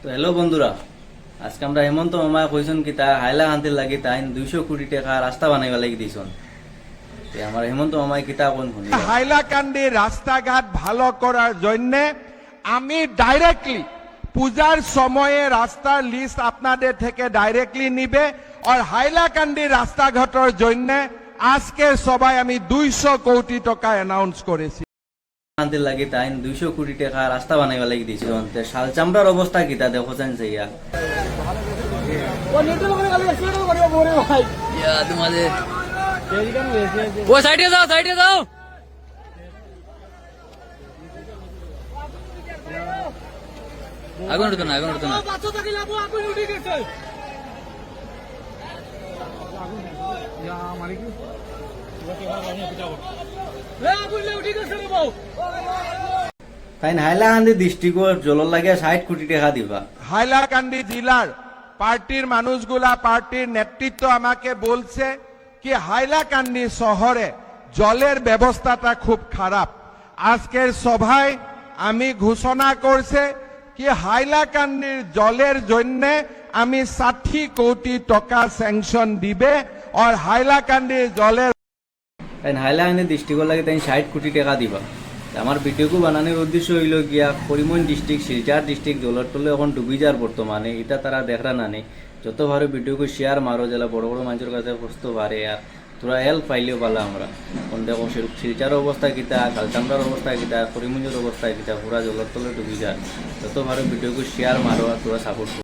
তো হ্যালো বন্ধুরা, আজকে আমরা হেমন্ত মামা কইছেন কি তা হাইলা হান্তির লাগি তাই 200 কোটি টাকা রাস্তা বানাইবা লাগি দিছন। আমার হেমন্ত মামাই কিতা কোন শুনি হাইলাকান্দি রাস্তাঘাট ভালো করার জন্য আমি ডাইরেক্টলি পূজার সময়ে রাস্তার লিস্ট আপনাদের থেকে ডাইরেক্টলি নিবে আর হাইলাকান্দি রাস্তাঘাটের জন্য আজকের সভায় আমি 200 কোটি টাকা অ্যানাউন্স করেছি। হান্তির লাগি তাই 200 কোটি টাকা রাস্তা বানাইবা লাগি দিছন। তে শাল চামড়ার অবস্থা কিতা দেখো চান সেইয়া তোমাদের ও সাইডে যাও আগুন উঠতো না তাই হাইলাকান্দি ডিস্ট্রিক্টর জলর লাগিয়া 60 কোটি টাকা দিবা। হাইলাকান্দি জেলার পার্টির মানুষগুলা পার্টির নেতৃত্ব আমাকে বলছে কি হাইলাকান্দি শহরে জলের ব্যবস্থাটা খুব খারাপ। আজকের সভায় আমি ঘোষণা করছে কি হাইলাকান্দির জলের জন্য আমি 60 কোটি টাকা স্যাংশন দিবে আর হাইলাকান্দির জলের তাই হাইলাকান্দি ডিস্ট্রিক্টর লাগে তাই 60 কোটি টাকা দিবা। আমার ভিডিওকে বানানোর উদ্দেশ্য হইল গিয়া করিমগঞ্জ ডিস্ট্রিক্ট শিলচর ডিস্ট্রিক্ট জলের তলে এখন ডুবি যার বর্তমানে এটা তারা দেখরা না নেই। যত ভালো ভিডিওকে শেয়ার মারো জেলা বড় বড় মানুষের কাছে বুঝতে পারে আর তোরা হেল্প পাইলেও পালা আমরা দেখো শিলচার অবস্থা কিতা কালচামড়ার অবস্থা কিতা করিমগঞ্জের অবস্থা কিতা পুরা জলের তলে ডুবি যায়। যত ভালো ভিডিওকে শেয়ার মারো আর তোরা সাপোর্ট